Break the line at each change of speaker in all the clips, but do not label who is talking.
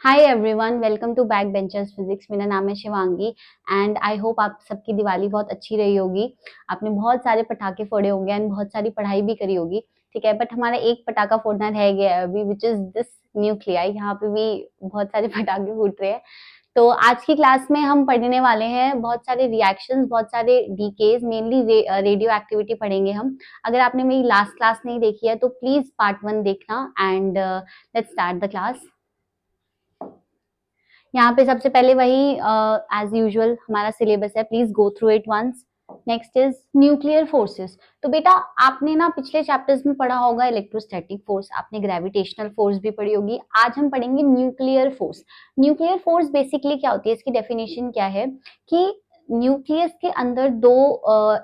Hi everyone, welcome to back benchers physics. मेरा नाम है शिवांगी एंड आई होप आप सबकी दिवाली बहुत अच्छी रही होगी। आपने बहुत सारे पटाखे फोड़े होंगे एंड बहुत सारी पढ़ाई भी करी होगी। ठीक है, बट हमारा एक पटाखा फोड़ना रह गया है अभी, विच इज दिस न्यूक्लियाई। यहाँ पे भी बहुत सारे पटाखे फूट रहे हैं। तो आज की क्लास में हम पढ़ने वाले हैं बहुत सारे रिएक्शंस, बहुत सारे डीकेज, मेनली रेडियो एक्टिविटी पढ़ेंगे हम। अगर आपने मेरी लास्ट क्लास नहीं देखी है तो प्लीज पार्ट 1 देखना and let's start the class. यहाँ पे सबसे पहले वही एज यूजुअल हमारा सिलेबस है, please go through it once. Next is nuclear forces. तो बेटा आपने ना पिछले चैप्टर्स में पढ़ा होगा इलेक्ट्रोस्टैटिक फोर्स, आपने ग्रेविटेशनल फोर्स भी पढ़ी होगी। आज हम पढ़ेंगे nuclear force. Nuclear force basically क्या होती है, इसकी डेफिनेशन क्या है कि न्यूक्लियस के अंदर दो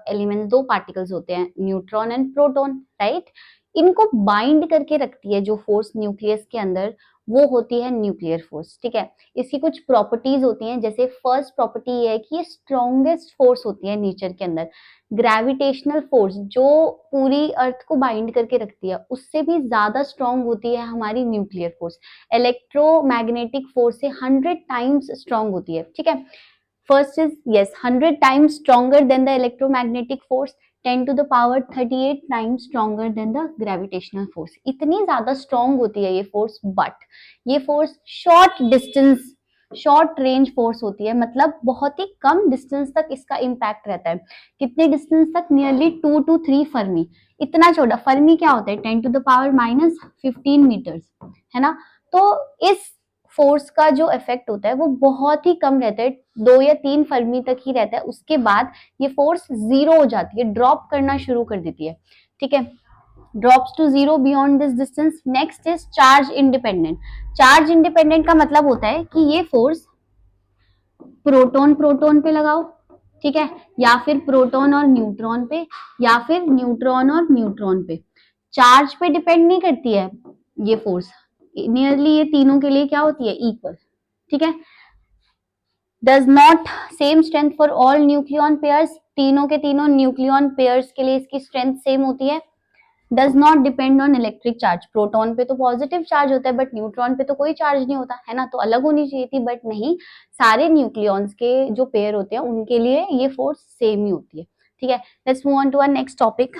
एलिमेंट्स, दो पार्टिकल्स होते हैं, न्यूट्रॉन एंड प्रोटॉन, राइट। इनको बाइंड करके रखती है जो फोर्स न्यूक्लियस के अंदर, वो होती है न्यूक्लियर फोर्स। ठीक है, इसकी कुछ प्रॉपर्टीज होती हैं। जैसे फर्स्ट प्रॉपर्टी ये है कि ये स्ट्रॉन्गेस्ट फोर्स होती है नेचर के अंदर। ग्रेविटेशनल फोर्स जो पूरी अर्थ को बाइंड करके रखती है, उससे भी ज्यादा स्ट्रॉन्ग होती है हमारी न्यूक्लियर फोर्स। इलेक्ट्रोमैग्नेटिक फोर्स से 100 टाइम्स स्ट्रॉन्ग होती है। ठीक है, first is yes 100 times stronger than the electromagnetic force, 10 to the power 38 times stronger than the gravitational force. इतनी ज्यादा स्ट्रॉन्ग होती है ये फोर्स, बट ये force short distance, short range force होती है। मतलब बहुत ही कम डिस्टेंस तक इसका इम्पैक्ट रहता है। कितने डिस्टेंस तक? Nearly 2 to 3 Fermi. इतना छोटा फर्मी क्या होता है? 10 to the power-15 मीटर्स, है ना। तो इस फोर्स का जो इफेक्ट होता है वो बहुत ही कम रहता है, 2 या 3 फर्मी तक ही रहता है। उसके बाद ये फोर्स जीरो हो जाती है, ड्रॉप करना शुरू कर देती है। ठीक है, drops to zero beyond this distance. Next is charge independent. Charge independent का मतलब होता है कि ये फोर्स प्रोटॉन प्रोटॉन पे लगाओ, ठीक है, या फिर प्रोटॉन और न्यूट्रॉन पे, या फिर न्यूट्रॉन और न्यूट्रॉन पे। चार्ज पे डिपेंड नहीं करती है ये फोर्स। नियरली ये तीनों के लिए क्या होती है? इक्वल। ठीक है, does not same strength for all nucleon pairs. तीनों के तीनों न्यूक्लियन पेयर्स के लिए इसकी स्ट्रेंथ सेम होती है। Does not depend on electric charge. Proton पे तो पॉजिटिव चार्ज होता है बट न्यूट्रॉन पे तो कोई चार्ज नहीं होता, है ना। तो अलग होनी चाहिए थी, बट नहीं, सारे न्यूक्लियॉन्स के जो पेयर होते हैं उनके लिए ये फोर्स सेम ही होती है। ठीक है, let's move on to our next topic.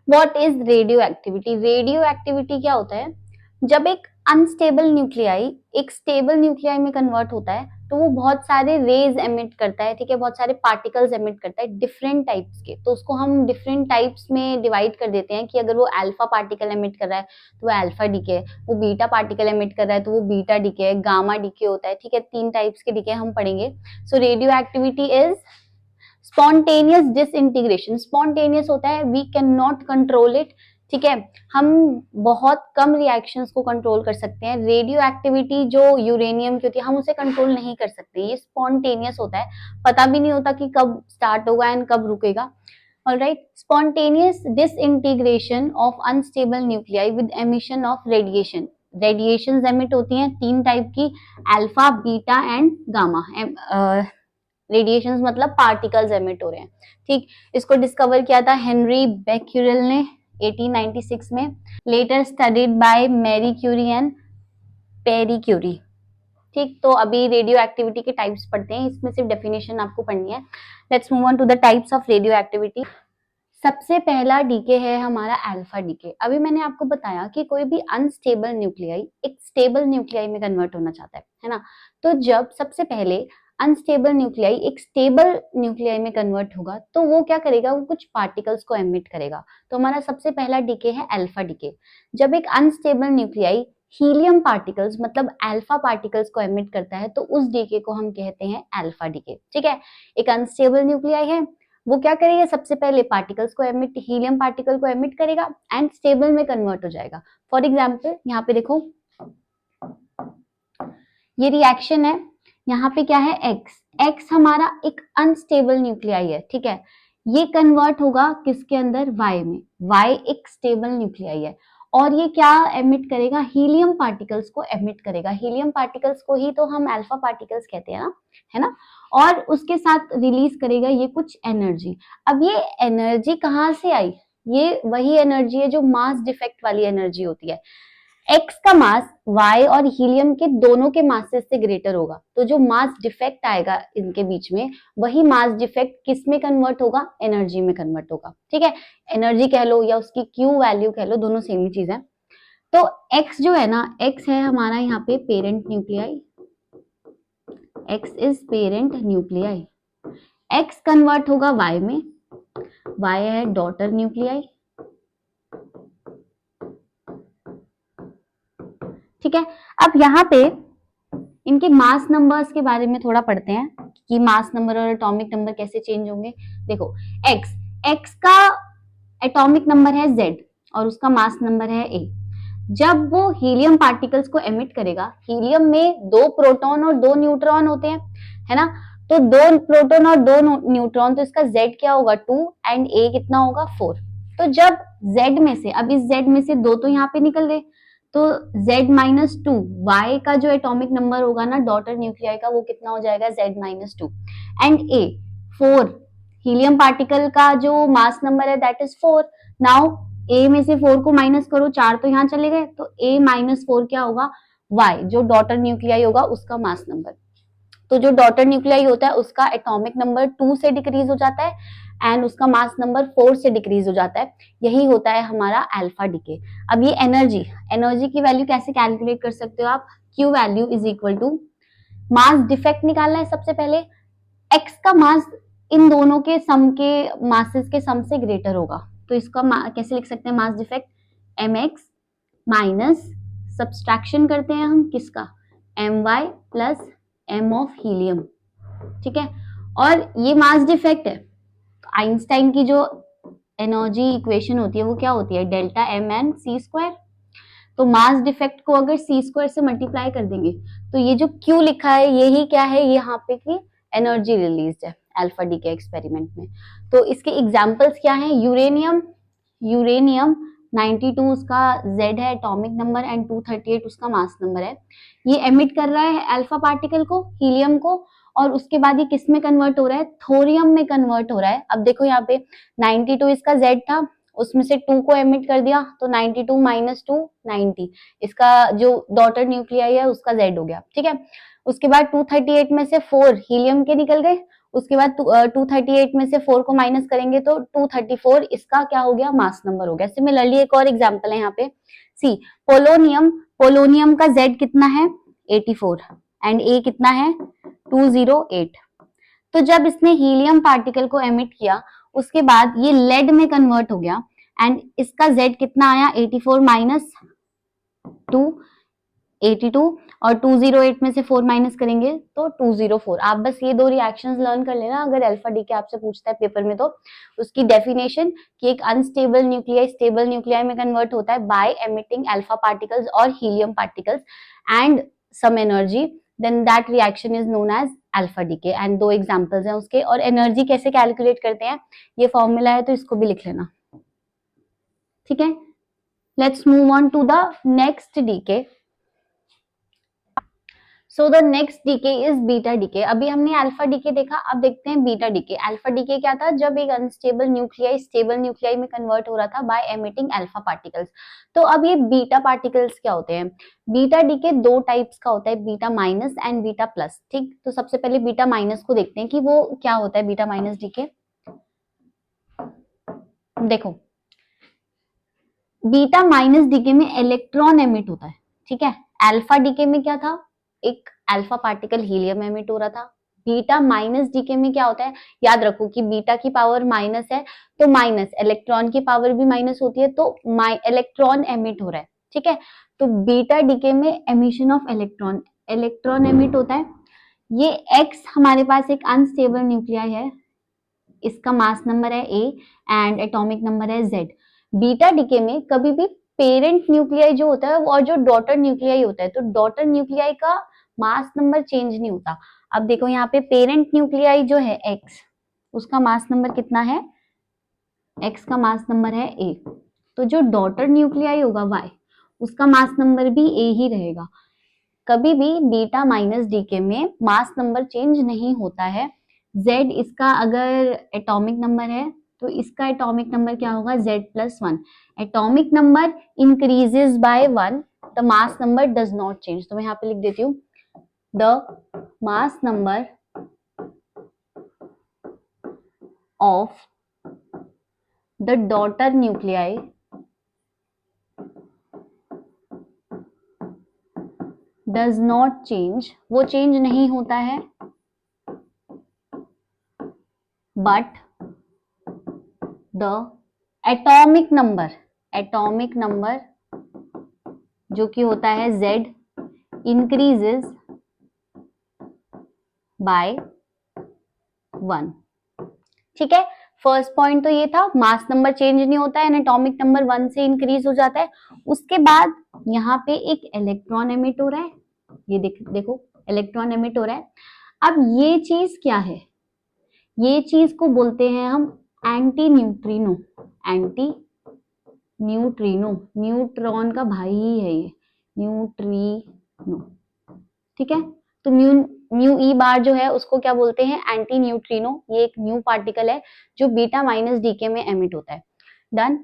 What is radioactivity? Radioactivity क्या होता है? जब एक अनस्टेबल न्यूक्लियाई एक स्टेबल न्यूक्लियाई में कन्वर्ट होता है तो वो बहुत सारे रेज एमिट करता है। ठीक है, बहुत सारे पार्टिकल्स एमिट करता है डिफरेंट टाइप्स के। तो उसको हम डिफरेंट टाइप्स में डिवाइड कर देते हैं कि अगर वो अल्फा पार्टिकल एमिट कर रहा है तो वो अल्फा डीके है, वो बीटा पार्टिकल एमिट कर रहा है तो वो बीटा डीके है, गामा डीके होता है। ठीक है, 3 टाइप्स के डीके हम पढ़ेंगे। So radioactivity is spontaneous disintegration. Spontaneous होता है, we can not control it. ठीक है, हम बहुत कम रिएक्शंस को कंट्रोल कर सकते हैं। रेडियो एक्टिविटी जो यूरेनियम की होती है हम उसे कंट्रोल नहीं कर सकते, ये स्पॉन्टेनियस होता है, पता भी नहीं होता कि कब स्टार्ट होगा एंड कब रुकेगा। Alright, spontaneous disintegration of unstable nuclei with emission of radiation. Radiations emit होती हैं 3 टाइप की, alpha, beta and gamma. Radiations मतलब पार्टिकल्स एमिट हो रहे हैं। ठीक, इसको डिस्कवर किया था हेनरी बेक्यूरेल ने 1896 में। Later studied by Marie Curie and Pierre Curie. ठीक, तो अभी रेडियो एक्टिविटी के टाइप्स पढ़ते हैं, इसमें सिर्फ डेफिनेशन आपको पढ़नी है। Let's move on to the types of radioactivity. सबसे पहला डीके है हमारा अल्फा डीके। अभी मैंने आपको बताया कि कोई भी अनस्टेबल न्यूक्लियाई एक स्टेबल न्यूक्लियाई में कन्वर्ट होना चाहता है ना। तो जब सबसे पहले अनस्टेबल न्यूक्लियाई एक स्टेबल न्यूक्लियाई में कन्वर्ट होगा तो वो क्या करेगा? वो कुछ पार्टिकल्स को एमिट करेगा। तो हमारा सबसे पहला डीके है अल्फा डीके। जब एक अनस्टेबल न्यूक्लियाई हीलियम पार्टिकल्स मतलब अल्फा पार्टिकल्स को एमिट करता है तो उस डीके को हम कहते हैं अल्फा डीके। ठीक है, एक अनस्टेबल न्यूक्लियाई है, वो क्या करेगा? सबसे पहले पार्टिकल्स को एमिट, हीलियम पार्टिकल को एमिट करेगा एंड स्टेबल में कन्वर्ट हो जाएगा। फॉर एग्जाम्पल यहाँ पे देखो, ये रिएक्शन है, यहाँ पे क्या है? एक्स। एक्स हमारा एक अनस्टेबल न्यूक्लियाई है। ठीक है, ये कन्वर्ट होगा किसके अंदर? वाई में। वाई एक स्टेबल न्यूक्लियाई है और ये क्या एमिट करेगा? हीलियम पार्टिकल्स को एमिट करेगा। हीलियम पार्टिकल्स को ही तो हम अल्फा पार्टिकल्स कहते हैं ना, है ना। और उसके साथ रिलीज करेगा ये कुछ एनर्जी। अब ये एनर्जी कहाँ से आई? ये वही एनर्जी है जो मास डिफेक्ट वाली एनर्जी होती है। एक्स का मास वाई और हीलियम के दोनों के मासेस से ग्रेटर होगा, तो जो मास डिफेक्ट आएगा इनके बीच में, वही मास डिफेक्ट किस में कन्वर्ट होगा, एनर्जी में कन्वर्ट होगा। ठीक है, एनर्जी कह लो या उसकी क्यू वैल्यू कह लो, दोनों सेम ही चीज है। तो एक्स जो है ना, एक्स है हमारा यहाँ पे parent nuclei, x is parent nuclei, x convert होगा वाई में, वाई है डॉटर न्यूक्लियाई। ठीक है, अब यहाँ पे इनके मास नंबर्स के बारे में थोड़ा पढ़ते हैं कि मास नंबर और एटॉमिक नंबर कैसे चेंज होंगे। देखो एक्स, एक्स का एटॉमिक नंबर है Z और उसका मास नंबर है A। जब वो हीलियम पार्टिकल्स को एमिट करेगा, हीलियम में 2 प्रोटॉन और 2 न्यूट्रॉन होते हैं, है ना, तो 2 प्रोटॉन और 2 न्यूट्रॉन, तो इसका Z क्या होगा 2 एंड A कितना होगा 4। तो जब Z में से, अब इस Z में से 2 तो यहाँ पे निकल गए, तो Z माइनस 2, Y का जो एटॉमिक नंबर होगा ना डॉटर न्यूक्लियाई का, वो कितना हो जाएगा Z minus 2 and A 4, helium particle का जो मास नंबर है दैट इज 4। नाउ A में से 4 को माइनस करो, 4 तो यहाँ चले गए, तो A माइनस 4 क्या होगा, Y जो डॉटर न्यूक्लियाई होगा उसका मास नंबर। तो जो डॉटर न्यूक्लियाई होता है उसका एटॉमिक नंबर 2 से डिक्रीज हो जाता है एंड उसका मास नंबर 4 से डिक्रीज हो जाता है। यही होता है हमारा अल्फा डीके। अब ये एनर्जी, एनर्जी की वैल्यू कैसे कैलकुलेट कर सकते हो आप, Q value is equal to mass defect निकालना है सबसे पहले, एक्स का मास इन दोनों के सम के मासेस के सम से ग्रेटर होगा, तो इसका कैसे लिख सकते हैं mass defect, M X minus subtraction करते हैं हम किसका, M Y plus M of helium. ठीक है, और ये मास डिफेक्ट है, आइंस्टाइन की जो एनर्जी इक्वेशन होती है वो क्या होती है, delta M N C square. तो मास डिफेक्ट को अगर सी स्क्वायर से मल्टीप्लाई कर देंगे तो ये जो क्यू लिखा है यही क्या है, ये यहाँ पे की एनर्जी रिलीज है अल्फा डी के एक्सपेरिमेंट में। तो इसके एग्जांपल्स क्या हैं, यूरेनियम, यूरेनियम 92 उसका Z है एटॉमिक नंबर एंड 238 उसका मास नंबर है। ये एमिट कर रहा है अल्फा पार्टिकल को, हीलियम को, और उसके बाद ये किस में कन्वर्ट हो रहा है, थोरियम में कन्वर्ट हो रहा है। अब देखो यहाँ पे 92 इसका Z था, उसमें से 2 को एमिट कर दिया तो 92 माइनस 2 90, इसका जो डॉटर न्यूक्लियाई है उसका Z हो गया। ठीक है, उसके बाद 238 में से 4 हीलियम के निकल गए, उसके बाद 238 में से 4 को माइनस करेंगे तो 234 इसका क्या हो गया, मास नंबर हो गया। सिमिलरली एक और एग्जांपल है यहाँ पे, सी पोलोनियम, पोलोनियम का Z कितना है 84 एंड A कितना है 208। तो जब इसने हीलियम पार्टिकल को एमिट किया उसके बाद ये लेड में कन्वर्ट हो गया एंड इसका Z कितना आया 84 माइनस 2 82 और 208 में से 4 माइनस करेंगे तो 204। आप बस ये 2 रिएक्शंस लर्न कर लेना, अगर अल्फा डी के आपसे पूछता है पेपर में तो उसकी डेफिनेशन कि एक अनस्टेबल न्यूक्लियाई स्टेबल न्यूक्लियाई में कन्वर्ट होता है बाय एमिटिंग अल्फा पार्टिकल्स और helium particles and some energy, then that reaction is known as alpha decay. And 2 examples हैं उसके, और एनर्जी कैसे कैलकुलेट करते हैं ये फॉर्मूला है तो इसको भी लिख लेना। ठीक है, let's move on to the next decay. So the next decay is beta decay. अभी हमने अल्फा डीके देखा, अब देखते हैं बीटा डीके। अल्फा डीके क्या था, जब एक अनस्टेबल न्यूक्लियाई स्टेबल न्यूक्लियाई में कन्वर्ट हो रहा था बाय एमिटिंग अल्फा पार्टिकल्स। तो अब ये बीटा पार्टिकल्स क्या होते हैं, बीटा डीके 2 टाइप्स का होता है, beta minus and beta plus. ठीक, तो सबसे पहले बीटा माइनस को देखते हैं कि वो क्या होता है बीटा माइनस डीके। देखो बीटा माइनस डीके में इलेक्ट्रॉन एमिट होता है। ठीक है, अल्फा डीके में क्या था, एक अल्फा पार्टिकल हीलियम एमिट हो रहा था। बीटा माइनस डीके में क्या होता है, याद रखो कि बीटा की पावर माइनस है तो माइनस, इलेक्ट्रॉन की पावर भी माइनस होती है तो इलेक्ट्रॉन एमिट हो रहा है। ठीक है, तो बीटा डीके में emission of electron, electron emit होता है। ये एक्स हमारे पास एक अनस्टेबल न्यूक्लियाई है, इसका मास नंबर है A एंड एटॉमिक नंबर है Z। बीटा डीके में कभी भी पेरेंट न्यूक्लियाई जो होता है और जो डॉटर न्यूक्लियाई होता है, तो डॉटर न्यूक्लियाई का मास नंबर चेंज नहीं होता। अब देखो यहाँ पे पेरेंट न्यूक्लियाई जो है X, उसका मास नंबर कितना है, X का मास नंबर है A। तो जो डॉटर न्यूक्लियाई होगा Y, उसका मास नंबर भी A ही रहेगा। कभी भी बीटा माइनस डीके में मास नंबर चेंज नहीं होता है। Z इसका अगर एटॉमिक नंबर है तो इसका एटॉमिक नंबर क्या होगा, Z+1। Atomic number increases by 1, the mass number does not change. तो मैं यहाँ पे लिख देती हूँ, the mass number of the daughter nuclei does not change, वो चेंज नहीं होता है, बट द एटॉमिक नंबर जो कि होता है Z इंक्रीजेस बाय 1। ठीक है, फर्स्ट पॉइंट तो ये था, मास नंबर चेंज नहीं होता है, एटॉमिक नंबर 1 से इंक्रीज हो जाता है। उसके बाद यहाँ पे एक इलेक्ट्रॉन एमिट हो रहा है, ये देखो इलेक्ट्रॉन एमिट हो रहा है। अब ये चीज क्या है, ये चीज को बोलते हैं हम anti neutrino. Anti neutrino, neutron का भाई ही है ये, न्यूट्रिनो। ठीक है, तो म्यू ई बार जो है उसको क्या बोलते हैं, एंटी न्यूट्रिनो। ये एक न्यू पार्टिकल है जो बीटा माइनस डीके में एमिट होता है। Done.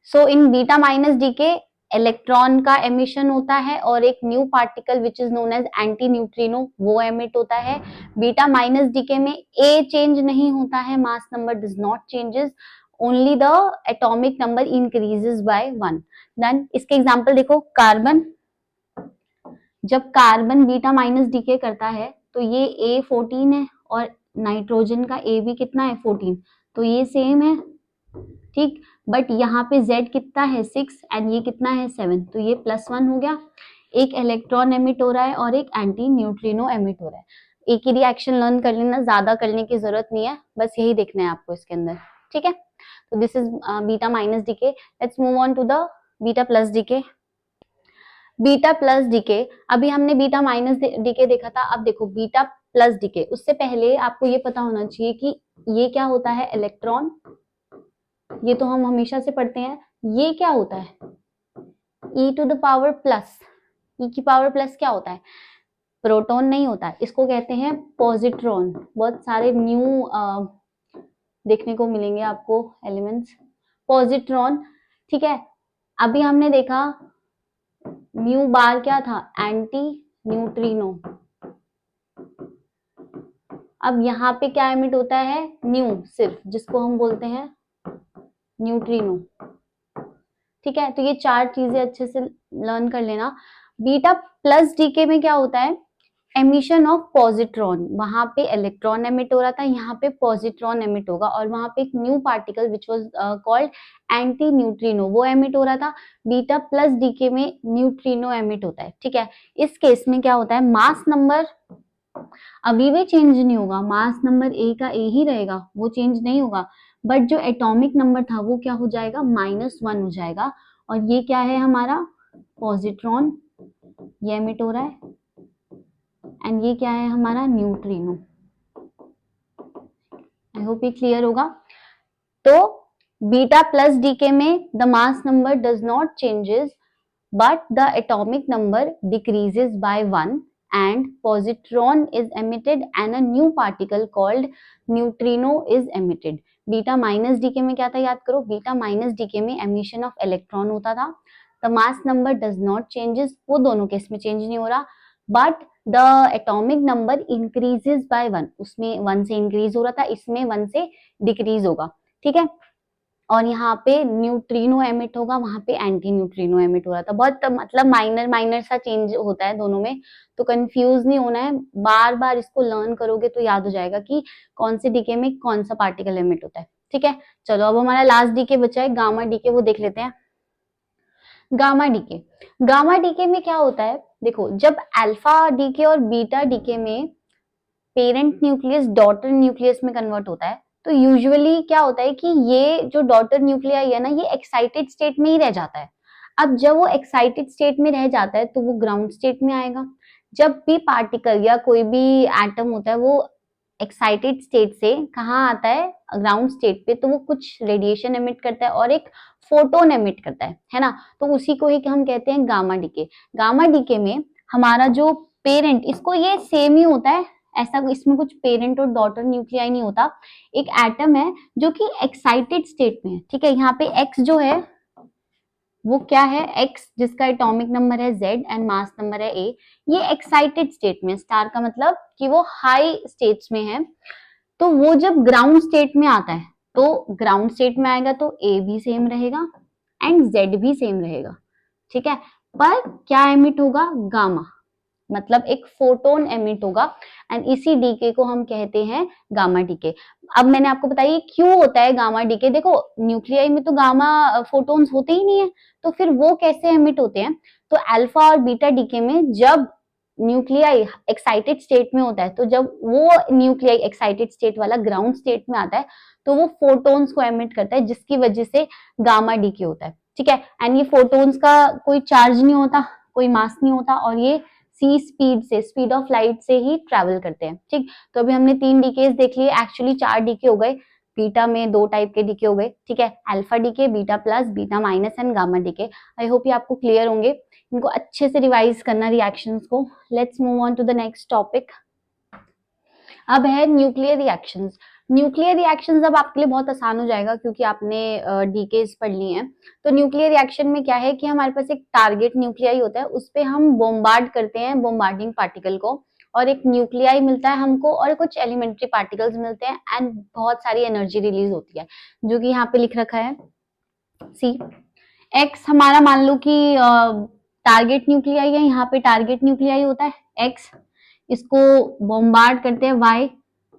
So in beta minus decay electron का एमिशन होता है और एक new particle which is known as antineutrino वो एमिट होता है। बीटा माइनस डीके में ए चेंज नहीं होता है, मास number does not changes, only the atomic number increases by 1। Done. इसके एग्जांपल देखो, कार्बन, जब कार्बन बीटा माइनस डीके करता है तो ये A14 है और नाइट्रोजन का A भी कितना है 14, तो ये सेम है। ठीक, बट यहाँ पे Z कितना है 6 एंड ये कितना है 7, तो ये +1 हो गया। एक इलेक्ट्रॉन एमिट हो रहा है और एक एंटी न्यूट्रिनो एमिट हो रहा है। एक ही रिएक्शन लर्न कर लेना, ज्यादा करने की जरूरत नहीं है, बस यही देखना है आपको इसके अंदर। ठीक है, तो this is beta minus decay. Let's move on to the beta plus decay. Beta plus decay, अभी हमने बीटा माइनस डीके देखा था, अब देखो बीटा प्लस डीके। उससे पहले आपको ये पता होना चाहिए कि ये क्या होता है, इलेक्ट्रॉन, ये तो हम हमेशा से पढ़ते हैं। ये क्या होता है, e to the power plus, e की पावर प्लस क्या होता है, प्रोटॉन नहीं होता है, इसको कहते हैं पॉजिट्रॉन। बहुत सारे न्यू देखने को मिलेंगे आपको एलिमेंट्स, पॉजिट्रॉन। ठीक है, अभी हमने देखा म्यू बार क्या था, एंटी न्यूट्रिनो। अब यहाँ पे क्या एमिट होता है, न्यू सिर्फ, जिसको हम बोलते हैं न्यूट्रिनो। ठीक है, तो ये चार चीजें अच्छे से लर्न कर लेना। बीटा प्लस डीके में क्या होता है, एमिशन ऑफ पॉजिट्रॉन, वहां पे इलेक्ट्रॉन एमिट हो रहा था, यहाँ पे पॉजिट्रॉन एमिट होगा और वहां पे एक new particle which was called anti neutrino वो एमिट हो रहा था। बीटा प्लस डीके में न्यूट्रिनो एमिट होता है। ठीक है, इस केस में क्या होता है, मास नंबर अभी भी चेंज नहीं होगा, मास नंबर ए का ए ही रहेगा, वो चेंज नहीं होगा, बट जो एटॉमिक नंबर था वो क्या हो जाएगा, -1 हो जाएगा। और ये क्या है हमारा पॉजिट्रॉन, ये एमिट हो रहा है, एंड ये क्या है हमारा न्यूट्रिनो। आई होप ये क्लियर होगा। तो बीटा प्लस डीके में the mass number does not changes but the atomic number decreases by 1 and positron is emitted and a new particle called neutrino is emitted. Beta minus decay में क्या था, याद करो, beta minus decay में emission of electron होता था। The mass number does not changes, वो दोनों केस में चेंज नहीं हो रहा, but the atomic number increases by 1, उसमें 1 से इंक्रीज हो रहा था, इसमें 1 से डिक्रीज होगा। ठीक है, और यहाँ पे न्यूट्रिनो एमिट होगा, वहां पे एंटी न्यूट्रिनो एमिट हो रहा था। बहुत मतलब माइनर सा चेंज होता है दोनों में, तो कंफ्यूज नहीं होना है, बार बार इसको लर्न करोगे तो याद हो जाएगा कि कौन से डीके में कौन सा पार्टिकल एमिट होता है। ठीक है, चलो अब हमारा लास्ट डीके बचा है गामा डीके, वो देख लेते हैं। गामा डीके, गामा डीके में क्या होता है, देखो जब अल्फा डीके और बीटा डीके में पेरेंट न्यूक्लियस डॉटर न्यूक्लियस में कन्वर्ट होता है, तो यूजुअली क्या होता है कि ये जो डॉटर न्यूक्लियाई है ना, ये एक्साइटेड स्टेट में ही रह जाता है। अब जब वो एक्साइटेड स्टेट में रह जाता है तो वो ग्राउंड स्टेट में आएगा। जब भी पार्टिकल या कोई भी एटम होता है वो एक्साइटेड स्टेट से कहाँ आता है, ग्राउंड स्टेट पे, तो वो कुछ रेडिएशन एमिट करता है और एक फोटोन एमिट करता है ना, तो उसी को ही हम कहते हैं गामा डीके। गामा डीके में हमारा जो पेरेंट, इसको ये सेम ही होता है, ऐसा इसमें कुछ पेरेंट और डॉटर न्यूक्लियाई नहीं होता। एक एटम है जो कि एक्साइटेड स्टेट में है, ठीक है। यहाँ पे एक्स जो है वो क्या है, एक्स जिसका एटॉमिक नंबर है जेड एंड मास नंबर है ए, ये एक्साइटेड स्टेट में, स्टार का मतलब कि वो हाई स्टेट्स में है। तो वो जब ग्राउंड स्टेट में आता है, तो ग्राउंड स्टेट में आएगा तो ए भी सेम रहेगा एंड जेड भी सेम रहेगा, ठीक है। पर क्या एमिट होगा, गामा, मतलब एक फोटोन एमिट होगा एंड इसी डीके को हम कहते हैं गामा डीके। अब मैंने आपको बताया क्यों होता है गामा डीके। देखो न्यूक्लियाई में तो गामा फोटोन्स होते ही नहीं है, तो फिर वो कैसे एमिट होते हैं। तो अल्फा और बीटा डीके में जब न्यूक्लियाई एक्साइटेड स्टेट में होता है, तो जब वो न्यूक्लियाई एक्साइटेड स्टेट वाला ग्राउंड स्टेट में आता है, तो वो फोटोन्स को एमिट करता है, जिसकी वजह से गामा डीके होता है, ठीक है। एंड ये फोटोन्स का कोई चार्ज नहीं होता, कोई मास नहीं होता, और ये सी स्पीड से, स्पीड ऑफ लाइट से ही ट्रेवल करते हैं, ठीक। तो अभी हमने 3 डीकेस देख लिए, एक्चुअली 4 डीके हो गए। बीटा में 2 टाइप के डीके हो गए, ठीक है, alpha decay, beta plus, beta minus and gamma decay. I hope ये आपको क्लियर होंगे, इनको अच्छे से रिवाइज करना रिएक्शंस को। Let's move on to the next topic. अब है न्यूक्लियर रिएक्शंस। न्यूक्लियर रिएक्शंस अब आपके लिए बहुत आसान हो जाएगा क्योंकि आपने डीकेस पढ़ ली हैं। तो न्यूक्लियर रिएक्शन में क्या है कि हमारे पास एक टारगेट न्यूक्लियाई होता है, उस पे हम बोम्बार्ड करते हैं बोम्बार्डिंग पार्टिकल को, और एक न्यूक्लियाई मिलता है हमको और कुछ एलिमेंट्री पार्टिकल्स मिलते हैं एंड बहुत सारी एनर्जी रिलीज होती है, जो कि यहाँ पे लिख रखा है सी। एक्स हमारा मान लो कि टारगेट न्यूक्लियाई है, यहाँ पे टारगेट न्यूक्लियाई होता है एक्स, इसको बॉम्बार्ड करते हैं वाई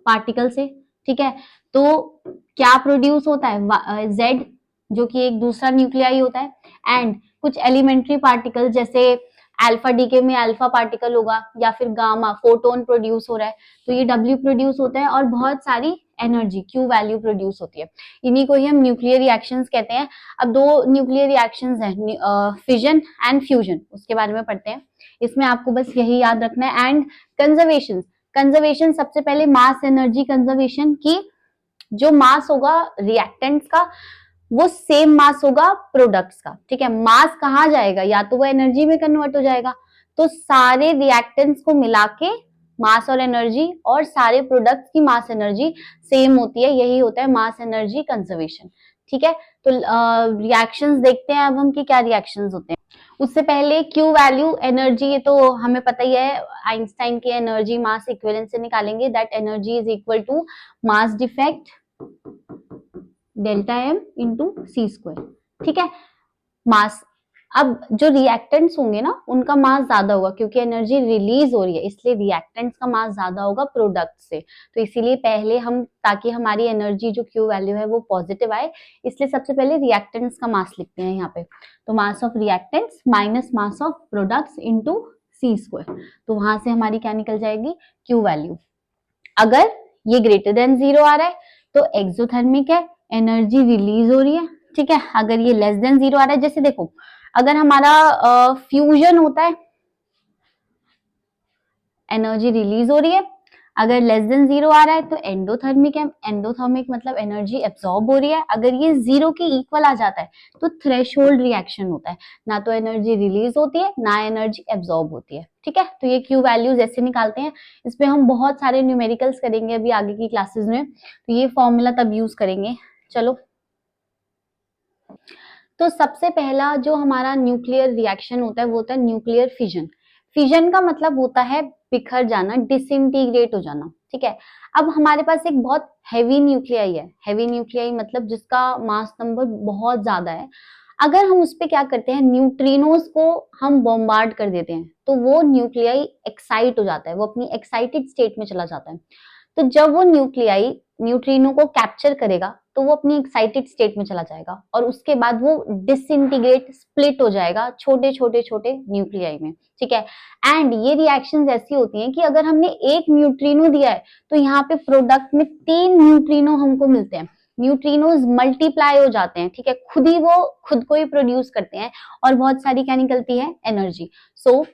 पार्टिकल से, ठीक है। तो क्या प्रोड्यूस होता है, जेड जो कि एक दूसरा न्यूक्लियाई होता है, एंड कुछ एलिमेंट्री पार्टिकल जैसे अल्फा डीके में अल्फा पार्टिकल होगा, या फिर गामा फोटोन प्रोड्यूस हो रहा है, तो ये डब्ल्यू प्रोड्यूस होता है, और बहुत सारी एनर्जी क्यू वैल्यू प्रोड्यूस होती है। इन्हीं को ही हम न्यूक्लियर रिएक्शंस कहते हैं। अब 2 न्यूक्लियर रिएक्शंस हैं, फिजन एंड फ्यूजन, उसके बारे में पढ़ते हैं। इसमें आपको बस यही याद रखना है। एंड कंजर्वेशन, कंजर्वेशन सबसे पहले मास एनर्जी कंजर्वेशन की, जो मास होगा रिएक्टेंट्स का वो सेम मास होगा प्रोडक्ट्स का, ठीक है। मास कहाँ जाएगा, या तो वो एनर्जी में कन्वर्ट हो जाएगा, तो सारे रिएक्टेंट्स को मिला के मास और एनर्जी, और सारे प्रोडक्ट्स की मास एनर्जी सेम होती है, यही होता है मास एनर्जी कंजर्वेशन, ठीक है। तो रिएक्शंस देखते हैं अब हम कि क्या रिएक्शंस होते हैं। उससे पहले क्यू वैल्यू एनर्जी, ये तो हमें पता ही है, आइंस्टाइन के एनर्जी मास इक्विवेलेंस से निकालेंगे, that energy is equal to mass defect delta M into C square, ठीक है। मास, अब जो रिएक्टेंट्स होंगे ना उनका मास ज्यादा होगा क्योंकि एनर्जी रिलीज हो रही है, इसलिए रिएक्टेंट्स का मास ज्यादा होगा प्रोडक्ट से। तो इसीलिए पहले हम, ताकि हमारी एनर्जी जो क्यू वैल्यू है वो पॉजिटिव आए, इसलिए सबसे पहले रिएक्टेंट्स का मास लिखते हैं यहाँ पे। तो mass of reactants minus mass of products into C square, तो वहां से हमारी क्या निकल जाएगी, क्यू वैल्यू। अगर ये ग्रेटर देन 0 आ रहा है तो एक्सोथर्मिक है, एनर्जी रिलीज हो रही है, ठीक है। अगर ये लेस देन 0 आ रहा है, जैसे देखो अगर हमारा फ्यूजन होता है एनर्जी रिलीज हो रही है, अगर लेस देन 0 आ रहा है तो एंडोथर्मिक है, एंडोथर्मिक मतलब एनर्जी एब्सॉर्ब हो रही है। अगर ये 0 के इक्वल आ जाता है तो थ्रेशोल्ड रिएक्शन होता है, ना तो एनर्जी रिलीज होती है ना एनर्जी एब्सॉर्ब होती है, ठीक है। तो ये क्यू वैल्यूज ऐसे निकालते हैं। इसमें हम बहुत सारे न्यूमेरिकल्स करेंगे अभी आगे की क्लासेस में, तो ये फॉर्मूला तब यूज करेंगे। चलो, तो सबसे पहला जो हमारा न्यूक्लियर रिएक्शन होता है वो होता है न्यूक्लियर फिजन। फिजन का मतलब होता है बिखर जाना, डिसइंटीग्रेट हो जाना, ठीक है। अब हमारे पास एक बहुत हैवी न्यूक्लियाई है, हैवी न्यूक्लियाई मतलब जिसका मास नंबर बहुत ज्यादा है। अगर हम उस पे क्या करते हैं, न्यूट्रिनोज को हम बॉम्बार्ड कर देते हैं, तो वो न्यूक्लियाई एक्साइट हो जाता है, वो अपनी एक्साइटेड स्टेट में चला जाता है। तो जब वो न्यूक्लियाई न्यूट्रिनो को कैप्चर करेगा तो वो अपनी एक्साइटेड स्टेट में चला जाएगा, और उसके बाद वो डिसइंटीग्रेट, स्प्लिट हो जाएगा छोटे छोटे छोटे न्यूक्लियाई में, ठीक है। एंड ये रिएक्शंस ऐसी होती हैं कि अगर हमने एक न्यूट्रिनो दिया है तो यहाँ पे प्रोडक्ट में 3 न्यूट्रिनो हमको मिलते हैं। न्यूट्रिनोज मल्टीप्लाई हो जाते हैं, ठीक है, खुद ही वो खुद को ही प्रोड्यूस करते हैं, और बहुत सारी क्या निकलती है, एनर्जी। सो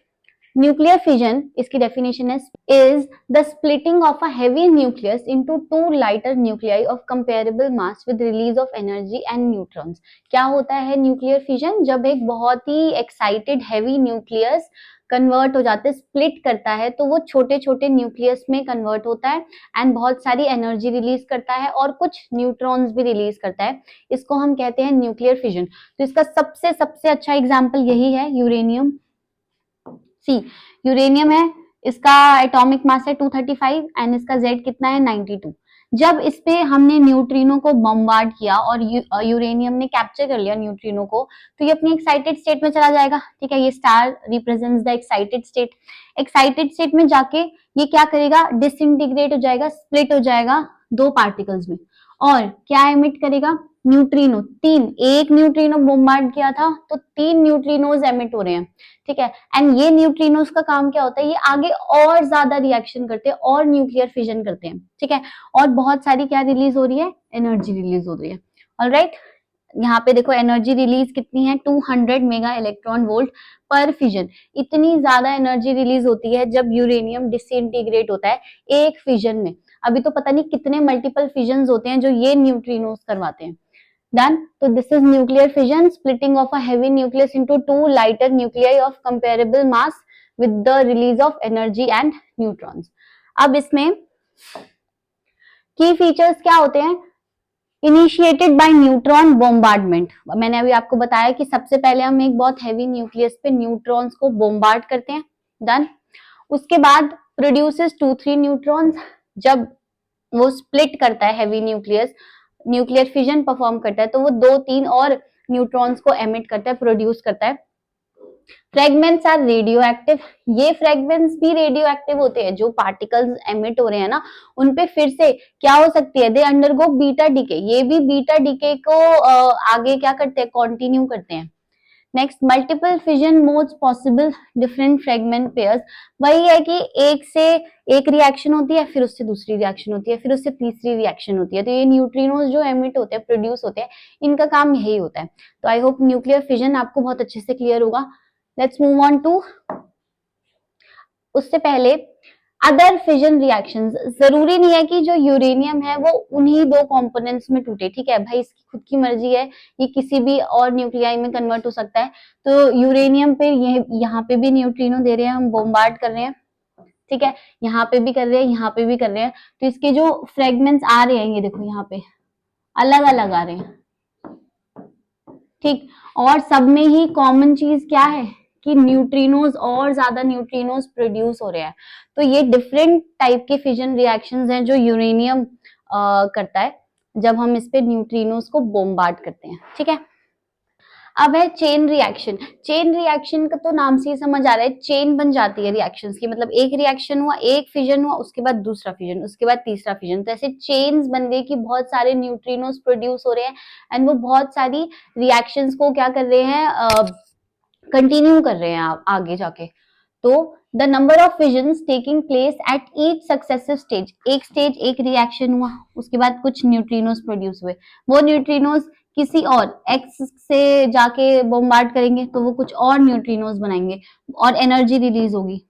न्यूक्लियर फिजन, इसकी डेफिनेशन है, is the splitting of a heavy nucleus into 2 lighter nuclei of comparable mass with release of energy and neutrons। क्या होता है न्यूक्लियर फिजन, जब एक बहुत ही एक्साइटेड हैवी न्यूक्लियस कन्वर्ट हो जाते हैं, स्प्लिट करता है, तो वो छोटे छोटे न्यूक्लियस में कन्वर्ट होता है एंड बहुत सारी एनर्जी रिलीज करता है और कुछ न्यूट्रॉन्स भी रिलीज करता है। इसको हम कहते हैं न्यूक्लियर फिजन। तो इसका सबसे सबसे अच्छा एग्जाम्पल यही है यूरेनियम। सी यूरेनियम है, इसका एटॉमिक मास है 235 एंड इसका जेड कितना है 92। जब इस पे हमने न्यूट्रिनो को बम्बार्ड किया और यूरेनियम ने कैप्चर कर लिया न्यूट्रिनो को, तो ये अपनी एक्साइटेड स्टेट में चला जाएगा। ठीक है, ये star represents the excited state. Excited state में जाके ये क्या करेगा, डिसइंटीग्रेट हो जाएगा, स्प्लिट हो जाएगा दो पार्टिकल्स में, और क्या एमिट करेगा, न्यूट्रिनो। एक न्यूट्रिनो बम्बार्ड किया था तो 3 न्यूट्रिनोज एमिट हो रहे हैं। ठीक है, एंड ये न्यूट्रिनोज का काम क्या होता है, ये आगे और ज्यादा रिएक्शन करते हैं और न्यूक्लियर फिजन करते हैं। ठीक है, और बहुत सारी क्या रिलीज हो रही है, एनर्जी रिलीज हो रही है। ऑलराइट, यहाँ पे देखो एनर्जी रिलीज कितनी है, 200 मेगा इलेक्ट्रॉन वोल्ट पर फिजन। इतनी ज्यादा एनर्जी रिलीज होती है जब यूरेनियम डिसइंटीग्रेट होता है एक फिजन में। अभी तो पता नहीं कितने मल्टीपल फिजन्स होते हैं जो ये न्यूट्रिनोज करवाते हैं। Done. So this is nuclear fission, splitting of a heavy nucleus into two lighter nuclei of comparable mass with the release of energy and neutrons. अब इसमें की फीचर्स क्या होते हैं, इनिशिएटेड बाय न्यूट्रॉन बॉम्बार्डमेंट। मैंने अभी आपको बताया कि सबसे पहले हम एक बहुत हैवी न्यूक्लियस पे न्यूट्रॉन्स को बॉम्बार्ड करते हैं। डन। उसके बाद प्रोड्यूसेस 2-3 न्यूट्रॉन्स। जब वो स्प्लिट करता है heavy nucleus, nuclear fission perform करता है, तो वो 2-3 और न्यूट्रॉन्स को एमिट करता है, प्रोड्यूस करता है। Fragments are radioactive. ये फ्रेगमेंट्स भी रेडियो एक्टिव होते हैं, जो पार्टिकल्स एमिट हो रहे हैं ना, उनपे फिर से क्या हो सकती है, दे अंडरगो बीटा डीके। ये भी बीटा डीके को आगे क्या करते हैं, कंटिन्यू करते हैं। Next, multiple fission modes possible, different fragment pairs. वही है कि एक से एक रिएक्शन होती है, फिर उससे दूसरी रिएक्शन होती है, फिर उससे तीसरी रिएक्शन होती है। तो ये न्यूट्रिनोज जो एमिट होते हैं, प्रोड्यूस होते हैं, इनका काम यही होता है। तो आई होप न्यूक्लियर फिजन आपको बहुत अच्छे से क्लियर होगा। लेट्स मूव ऑन टू, उससे पहले अदर फिजन रिएक्शंस। जरूरी नहीं है कि जो यूरेनियम है वो उन्हीं दो कंपोनेंट्स में टूटे। ठीक है भाई, इसकी खुद की मर्जी है, ये किसी भी और न्यूक्लियाई में कन्वर्ट हो सकता है। तो यूरेनियम पे ये यहाँ पे भी न्यूट्रिनो दे रहे हैं, हम बॉम्बार्ड कर रहे हैं। ठीक है, यहाँ पे भी कर रहे हैं, यहाँ पे भी कर रहे हैं। तो इसके जो फ्रेगमेंट्स आ रहे हैं, ये देखो यहाँ पे अलग अलग आ रहे हैं। ठीक, और सब में ही कॉमन चीज क्या है कि न्यूट्रिनोज, और ज्यादा न्यूट्रिनोज प्रोड्यूस हो रहे हैं। तो ये डिफरेंट टाइप के फिजन रिएक्शंस हैं जो यूरेनियम करता है जब हम इस पे न्यूट्रिनोज को बॉम्बार्ड करते हैं। ठीक है, अब है चेन रिएक्शन। चेन रिएक्शन का तो नाम से ही समझ आ रहा है, चेन बन जाती है रिएक्शंस की। मतलब एक रिएक्शन हुआ, एक फिजन हुआ, उसके बाद दूसरा फिजन, उसके बाद तीसरा फिजन। तो ऐसे चेन्स बन गई कि बहुत सारे न्यूट्रिनोज प्रोड्यूस हो रहे हैं एंड वो बहुत सारी रिएक्शंस को क्या कर रहे हैं, कंटिन्यू कर रहे हैं आगे जाके। तो the number of fissions taking place at each successive stage. एक स्टेज, एक रिएक्शन हुआ, उसके बाद कुछ न्यूट्रिनोज प्रोड्यूस हुए। वो न्यूट्रिनोज किसी और एक्स से जाके बॉम्बार्ड करेंगे तो वो कुछ और न्यूट्रिनोज बनाएंगे और एनर्जी रिलीज होगी।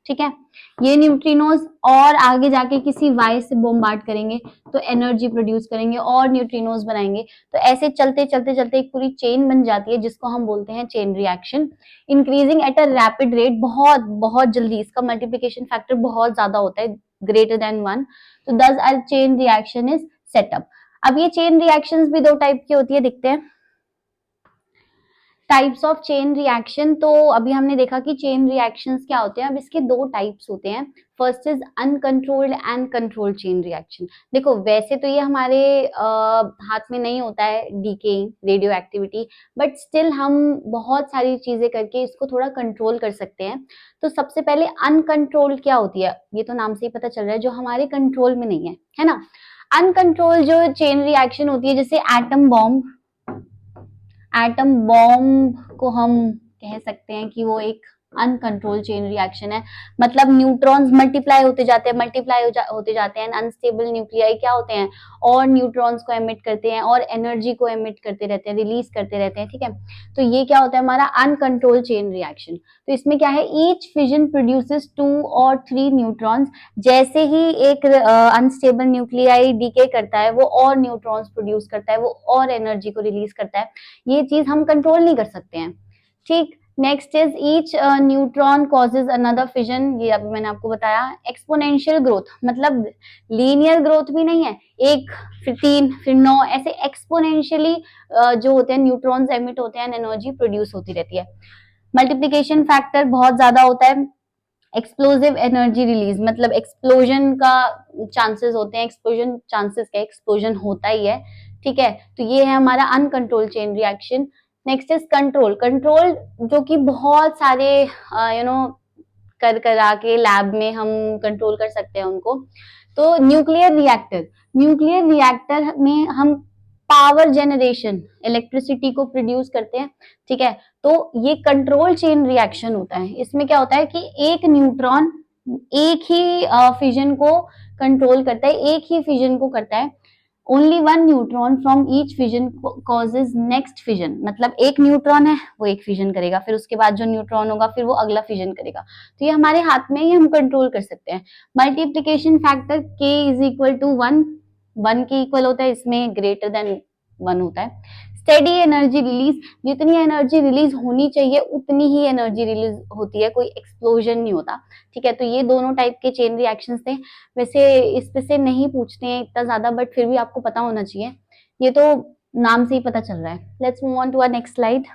ठीक है, ये न्यूट्रिनोज और आगे जाके किसी वाई से बॉम्बार्ड करेंगे तो एनर्जी प्रोड्यूस करेंगे और न्यूट्रिनोज बनाएंगे। तो ऐसे चलते चलते चलते एक पूरी चेन बन जाती है जिसको हम बोलते हैं chain reaction. Increasing at a rapid rate, बहुत बहुत जल्दी, इसका मल्टीप्लिकेशन फैक्टर बहुत ज्यादा होता है, ग्रेटर देन 1। तो दस a chain reaction is setup. अब ये चेन रिएक्शंस भी दो टाइप की होती है, दिखते हैं टाइप्स ऑफ चेन रिएक्शन। तो अभी हमने देखा कि चेन रिएक्शंस क्या होते हैं। अब इसके दो टाइप्स होते हैं। First is uncontrolled and controlled chain reaction. देखो वैसे तो ये हमारे हाथ में नहीं होता है decaying, radio activity, but still हम बहुत सारी चीजें करके इसको थोड़ा कंट्रोल कर सकते हैं। तो सबसे पहले अनकंट्रोल्ड क्या होती है, ये तो नाम से ही पता चल रहा है, जो हमारे कंट्रोल में नहीं है ना। अनकंट्रोल जो चेन रिएक्शन होती है, जैसे एटम बॉम्ब। एटम बॉम्ब को हम कह सकते हैं कि वो एक अनकंट्रोल चेन रिएक्शन है। मतलब न्यूट्रॉन्स मल्टीप्लाई होते जाते हैं, होते जाते हैं। अनस्टेबल न्यूक्लियाई क्या होते हैं, और न्यूट्रॉन्स को एमिट करते हैं और एनर्जी को एमिट करते रहते हैं, रिलीज करते रहते हैं। ठीक है, तो ये क्या होता है हमारा अनकंट्रोल चेन रिएक्शन। तो इसमें क्या है, ईच फिजन प्रोड्यूसेस 2 और 3 न्यूट्रॉन्स। जैसे ही एक अनस्टेबल न्यूक्लियाई डीके करता है, वो और न्यूट्रॉन्स प्रोड्यूस करता है, वो और एनर्जी को रिलीज करता है। ये चीज हम कंट्रोल नहीं कर सकते हैं। ठीक, next is each neutron causes another fission, ये अभी मैंने आपको बताया। एक्सपोनेंशियल ग्रोथ मतलब लीनियर ग्रोथ भी नहीं है, एक फिर 3 फिर 9 ऐसे एक्सपोनेंशियली जो होते हैं न्यूट्रॉन्स एमिट होते हैं, एनर्जी प्रोड्यूस होती रहती है। मल्टीप्लिकेशन फैक्टर बहुत ज्यादा होता है। एक्सप्लोजिव एनर्जी रिलीज मतलब एक्सप्लोजन का चांसेस होते हैं, एक्सप्लोजन चांसेस क्या, एक्सप्लोजन होता ही है, ठीक है। तो ये है हमारा uncontrol chain reaction. Next is control. Control जो कि बहुत सारे कर करा के लैब में हम कंट्रोल कर सकते हैं उनको। तो न्यूक्लियर रिएक्टर, न्यूक्लियर रिएक्टर में हम पावर जनरेशन, इलेक्ट्रिसिटी को प्रोड्यूस करते हैं, ठीक है। तो ये कंट्रोल चेन रिएक्शन होता है। इसमें क्या होता है कि एक न्यूट्रॉन एक ही फिजन को कंट्रोल करता है, एक ही फिजन को करता है। Only one neutron from each fission causes next fission, मतलब एक न्यूट्रॉन है वो एक फिजन करेगा, फिर उसके बाद जो न्यूट्रॉन होगा फिर वो अगला फिजन करेगा। तो ये हमारे हाथ में ही हम कंट्रोल कर सकते हैं। Multiplication factor k is equal to 1, 1 के इक्वल होता है, इसमें ग्रेटर देन 1 होता है। स्टेडी एनर्जी रिलीज, जितनी एनर्जी रिलीज होनी चाहिए उतनी ही एनर्जी रिलीज होती है, कोई एक्सप्लोजन नहीं होता, ठीक है। तो ये दोनों टाइप के चेन रिएक्शंस थे। वैसे इस पे से नहीं पूछते हैं इतना ज्यादा, बट फिर भी आपको पता होना चाहिए, ये तो नाम से ही पता चल रहा है। Let's move on to our next slide.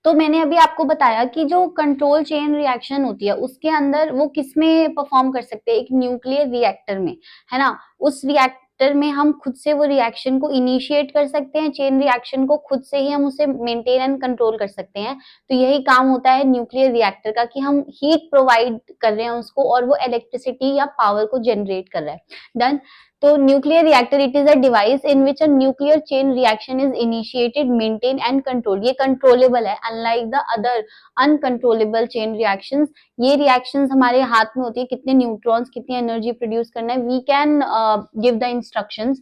तो मैंने अभी आपको बताया कि जो कंट्रोल चेन रिएक्शन होती है उसके अंदर वो किस में परफॉर्म कर सकते हैं, एक न्यूक्लियर रिएक्टर में, है ना। उस रिएक्टर में हम खुद से वो रिएक्शन को इनिशिएट कर सकते हैं, चेन रिएक्शन को खुद से ही हम उसे मेंटेन एंड कंट्रोल कर सकते हैं। तो यही काम होता है न्यूक्लियर रिएक्टर का, कि हम हीट प्रोवाइड कर रहे हैं उसको और वो इलेक्ट्रिसिटी या पावर को जनरेट कर रहा है। डन। तो nuclear reactor it is a device in which a nuclear chain reaction is initiated, maintain and control. ये कंट्रोलेबल है, unlike the other uncontrollable chain reactions. ये रिएक्शंस हमारे हाथ में होती है, कितने न्यूट्रॉन्स कितनी एनर्जी प्रोड्यूस करना है, we can give the instructions.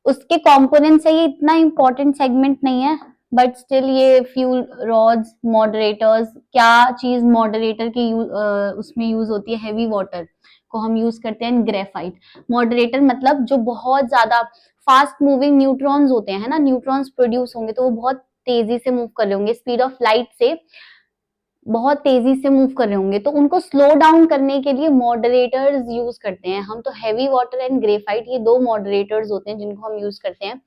उसके कंपोनेंट्स है, ये इतना इंपॉर्टेंट सेगमेंट नहीं है, बट स्टिल ये फ्यूल रॉड्स, मॉडरेटर्स, क्या चीज मॉडरेटर के उसमें यूज होती है, हैवी वाटर को हम यूज करते हैं ग्रेफाइट। मॉडरेटर मतलब जो बहुत ज्यादा फास्ट मूविंग न्यूट्रॉन्स होते हैं, है ना, न्यूट्रॉन्स प्रोड्यूस होंगे तो वो बहुत तेजी से मूव कर रहे होंगे, स्पीड ऑफ लाइट से बहुत तेजी से मूव कर रहे होंगे, तो उनको स्लो डाउन करने के लिए मॉडरेटर्स यूज करते हैं हम। तो हैवी वाटर एंड ग्रेफाइट ये दो मॉडरेटर्स होते हैं जिनको हम यूज करते हैं।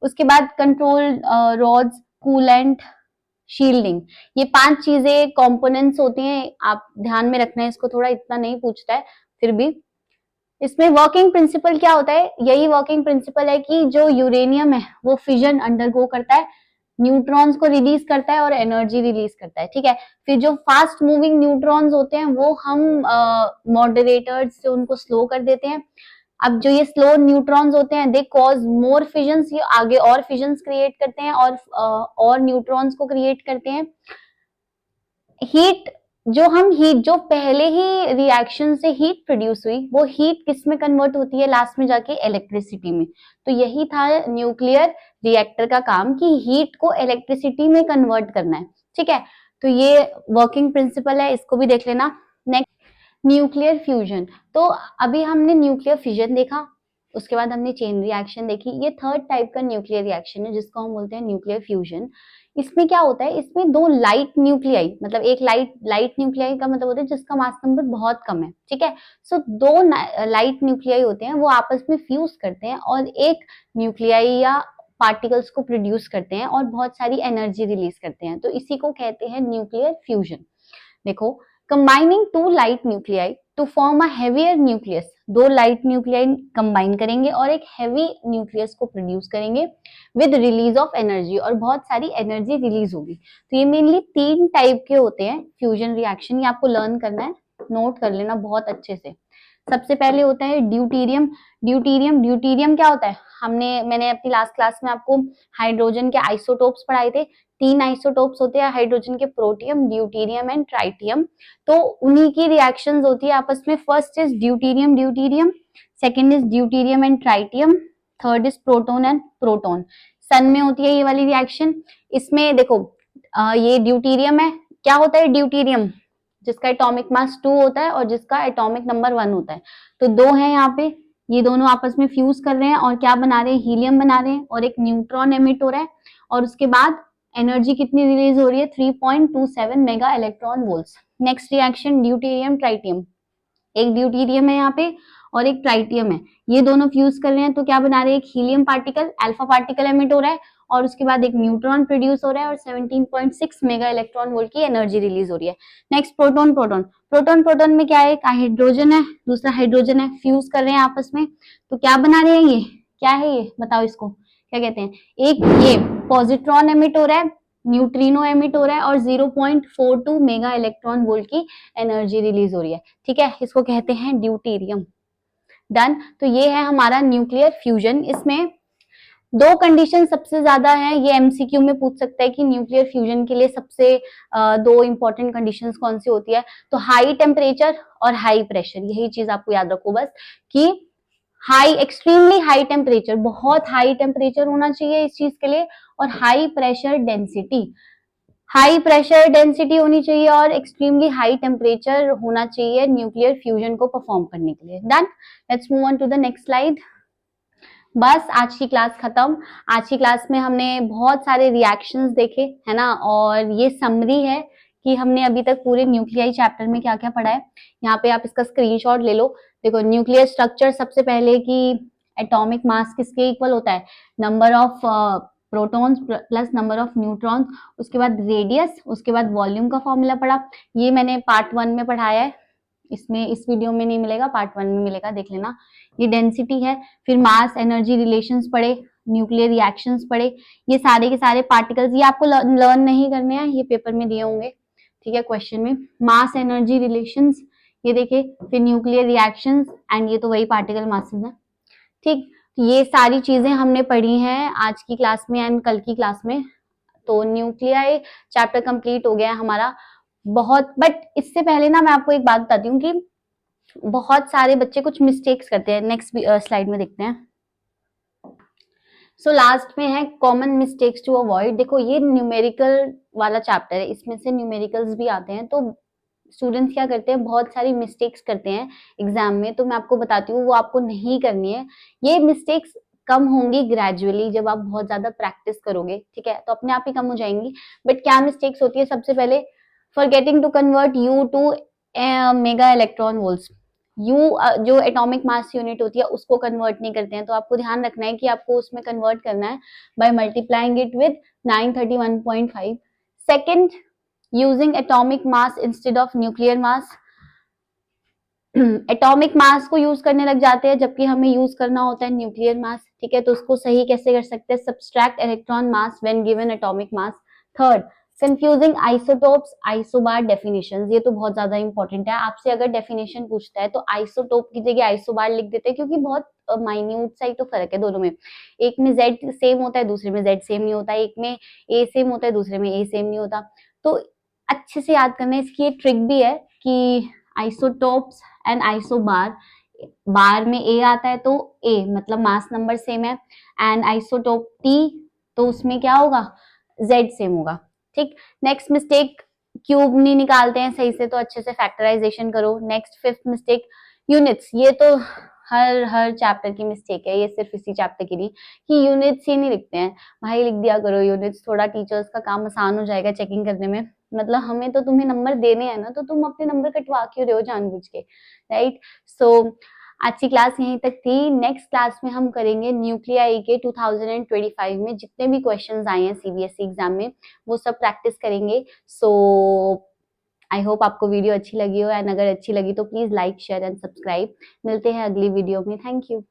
उसके बाद कंट्रोल रॉड्स, कूलेंट, शील्डिंग, ये 5 चीजें कंपोनेंट्स होती हैं, आप ध्यान में रखना है इसको, थोड़ा इतना नहीं पूछता है फिर भी। इसमें वर्किंग प्रिंसिपल क्या होता है, यही वर्किंग प्रिंसिपल है कि जो यूरेनियम है वो फिजन अंडरगो करता है, न्यूट्रॉन्स को रिलीज करता है और एनर्जी रिलीज करता है, ठीक है। फिर जो फास्ट मूविंग न्यूट्रॉन्स होते हैं वो हम मॉडरेटर्स से उनको स्लो कर देते हैं। अब जो ये स्लो न्यूट्रॉन्स होते हैं दे कॉज मोर फिजन्स, ये आगे और फिजन्स क्रिएट करते हैं और न्यूट्रॉन्स को क्रिएट करते हैं। हीट, जो पहले ही रिएक्शन से हीट प्रोड्यूस हुई वो हीट किस में कन्वर्ट होती है लास्ट में जाके, इलेक्ट्रिसिटी में। तो यही था न्यूक्लियर रिएक्टर का काम, कि हीट को इलेक्ट्रिसिटी में कन्वर्ट करना है, ठीक है। तो ये वर्किंग प्रिंसिपल है, इसको भी देख लेना। Next, nuclear fusion. तो अभी हमने न्यूक्लियर फ्यूजन देखा, उसके बाद हमने चेन रिएक्शन देखी, ये थर्ड टाइप का न्यूक्लियर रिएक्शन है जिसको हम बोलते हैं न्यूक्लियर फ्यूजन। इसमें क्या होता है, इसमें 2 लाइट न्यूक्लियाई, मतलब एक लाइट न्यूक्लियाई का मतलब होता है जिसका मास नंबर बहुत कम है, ठीक है। सो 2 लाइट न्यूक्लियाई होते हैं, वो आपस में फ्यूज करते हैं और एक न्यूक्लियाई या पार्टिकल्स को प्रोड्यूस करते हैं और बहुत सारी एनर्जी रिलीज करते हैं, तो इसी को कहते हैं न्यूक्लियर फ्यूजन। देखो, combining 2 light nuclei to form a heavier nucleus, 2 light nuclei combine करेंगे और एक हैवी न्यूक्लियस को प्रोड्यूस करेंगे विद रिलीज ऑफ एनर्जी, और बहुत सारी एनर्जी रिलीज होगी। तो ये मेनली 3 टाइप के होते हैं फ्यूजन रिएक्शन, ये आपको लर्न करना है, नोट कर लेना बहुत अच्छे से। सबसे पहले होता है ड्यूटीरियम। ड्यूटीरियम क्या होता है, मैंने अपनी लास्ट क्लास में आपको हाइड्रोजन के आइसोटोप्स पढ़ाए थे। 3 आइसोटोप्स होते हैं हाइड्रोजन के, प्रोटियम, ड्यूटीरियम एंड ट्राइटियम। तो उन्हीं की रिएक्शंस होती है आपस में। First is deuterium, second is deuterium and tritium, third is proton and proton. Sun में होती है ये वाली रिएक्शन। इसमें देखो ये ड्यूटीरियम है, क्या होता है ड्यूटीरियम, जिसका एटॉमिक मास 2 होता है और जिसका एटॉमिक नंबर 1 होता है। तो 2 है यहाँ पे, ये दोनों आपस में फ्यूज कर रहे हैं और क्या बना रहे हैं, हीलियम बना रहे हैं, और एक न्यूट्रॉन एमिट हो रहा है। और उसके बाद एनर्जी कितनी रिलीज हो रही है, 3.27 mega electron volts. Next reaction deuterium tritium, एक ड्यूटीरियम है यहाँ पे और एक ट्राइटियम है, ये दोनों फ्यूज कर रहे हैं तो क्या बना रहे हैं, एक helium particle, alpha particle emit हो रहा है और उसके बाद एक न्यूट्रॉन प्रोड्यूस हो रहा है और 17.6 मेगा इलेक्ट्रॉन वोल्ट की एनर्जी रिलीज हो रही है। Next proton proton, proton proton में क्या है, एक हाइड्रोजन है दूसरा हाइड्रोजन है, फ्यूज कर रहे हैं आपस में तो क्या बना रहे हैं, ये क्या है, ये बताओ इसको क्या कहते हैं, एक ये पॉजिट्रॉन एमिट हो रहा है, न्यूट्रिनो एमिट हो रहा है और 0.42 मेगा इलेक्ट्रॉन वोल्ट की एनर्जी रिलीज हो रही है। ठीक है, इसको कहते हैं ड्यूटेरियम। डन। तो ये है हमारा न्यूक्लियर फ्यूजन। इसमें दो कंडीशन सबसे ज्यादा है, ये एमसीक्यू में पूछ सकता है कि न्यूक्लियर फ्यूजन के लिए सबसे दो इंपॉर्टेंट कंडीशंस कौन सी होती है, तो हाई टेम्परेचर और हाई प्रेशर। यही चीज आपको याद रखो बस कि हाई, एक्सट्रीमली हाई टेम्परेचर, बहुत हाई टेम्परेचर होना चाहिए इस चीज के लिए, और high pressure density, high pressure density होनी चाहिए और एक्सट्रीमली हाई टेम्परेचर होना चाहिए न्यूक्लियर फ्यूजन को परफॉर्म करने के लिए। Done. Let's move on to the next slide. बस आज की क्लास खत्म। आज की क्लास में हमने बहुत सारे रिएक्शंस देखे है ना, और ये समरी है कि हमने अभी तक पूरे न्यूक्लियाई चैप्टर में क्या क्या पढ़ा है। यहाँ पे आप इसका स्क्रीनशॉट ले लो। देखो न्यूक्लियर स्ट्रक्चर, सबसे पहले कि एटॉमिक मास किसके इक्वल होता है, number of protons plus number of neutrons, उसके बाद रेडियस, उसके बाद वॉल्यूम का फॉर्मूला पढ़ा। ये मैंने पार्ट 1 में पढ़ाया है, इसमें इस वीडियो में नहीं मिलेगा, पार्ट 1 में मिलेगा, देख लेना। ये डेंसिटी है, फिर मास एनर्जी रिलेशंस पढ़े, न्यूक्लियर रिएक्शंस पढ़े, ये सारे के सारे पार्टिकल्स, ये आपको लर्न नहीं करने हैं, ये पेपर में दिए होंगे, ठीक है, क्वेश्चन में। मास एनर्जी रिलेशंस ये देखे, फिर न्यूक्लियर रिएक्शंस एंड ये तो वही पार्टिकल मासेस है। ठीक, ये सारी चीजें हमने पढ़ी हैं आज की क्लास में एंड कल की क्लास में। तो न्यूक्लियाई चैप्टर कंप्लीट हो गया है हमारा बहुत। बट इससे पहले ना मैं आपको एक बात बताती हूँ कि बहुत सारे बच्चे कुछ मिस्टेक्स करते हैं। नेक्स्ट स्लाइड में देखते हैं। सो लास्ट में है कॉमन मिस्टेक्स टू अवॉइड। देखो ये न्यूमेरिकल वाला चैप्टर है, इसमें से न्यूमेरिकल्स भी आते हैं, तो स्टूडेंट्स क्या करते हैं, बहुत सारी मिस्टेक्स करते हैं एग्जाम में, तो मैं आपको बताती हूँ वो आपको नहीं करनी है। ये मिस्टेक्स कम होंगी ग्रेजुअली, जब आप बहुत ज्यादा प्रैक्टिस करोगे, ठीक है, तो अपने आप ही कम हो जाएंगी। बट क्या मिस्टेक्स होती है, सबसे पहले forgetting to convert U to mega electron volts. U जो एटॉमिक मास यूनिट होती है उसको कन्वर्ट नहीं करते हैं, तो आपको ध्यान रखना है कि आपको उसमें कन्वर्ट करना है by multiplying it with 931.5। Second, using atomic mass instead of nuclear mass. Atomic mass को यूज करने लग जाते हैं जबकि हमें यूज करना होता है न्यूक्लियर मास, ठीक है, तो उसको सही कैसे कर सकते हैं, subtract electron mass when given atomic mass. Third, confusing isotopes isobar definitions, ये तो बहुत ज्यादा इंपॉर्टेंट है। आपसे अगर डेफिनेशन पूछता है तो आइसोटोप की जगह आइसोबार लिख देते हैं, क्योंकि बहुत माइन्यूट सा ही तो फर्क है दोनों में। एक में जेड सेम होता है, दूसरे में जेड सेम नहीं होता, एक में ए सेम होता है, दूसरे में ए सेम नहीं होता। तो अच्छे से याद करना है। इसकी एक ट्रिक भी है कि आइसोटोप्स एंड आइसोबार, बार में ए आता है तो ए मतलब मास नंबर सेम है, एंड आइसोटोप टी तो उसमें क्या होगा, जेड सेम होगा। ठीक, नेक्स्ट मिस्टेक, क्यूब नहीं निकालते हैं सही से, तो अच्छे से फैक्टराइजेशन करो। नेक्स्ट फिफ्थ मिस्टेक, यूनिट्स, ये तो हर चैप्टर की मिस्टेक है, ये सिर्फ इसी चैप्टर की नहीं कि यूनिट्स ही नहीं लिखते हैं। भाई लिख दिया करो यूनिट्स, थोड़ा टीचर्स का काम आसान हो जाएगा चेकिंग करने में। मतलब हमें तो तुम्हें नंबर देने हैं ना, तो तुम अपने नंबर कटवा क्यों रहे हो जानबूझ के, राइट। सो आज की क्लास यहीं तक थी। नेक्स्ट क्लास में हम करेंगे न्यूक्लियाई के 2025 में जितने भी क्वेश्चंस आए हैं सीबीएसई एग्जाम में, वो सब प्रैक्टिस करेंगे। सो आई होप आपको वीडियो अच्छी लगी हो, एंड अगर अच्छी लगी तो please like share and subscribe. मिलते हैं अगली वीडियो में। Thank you.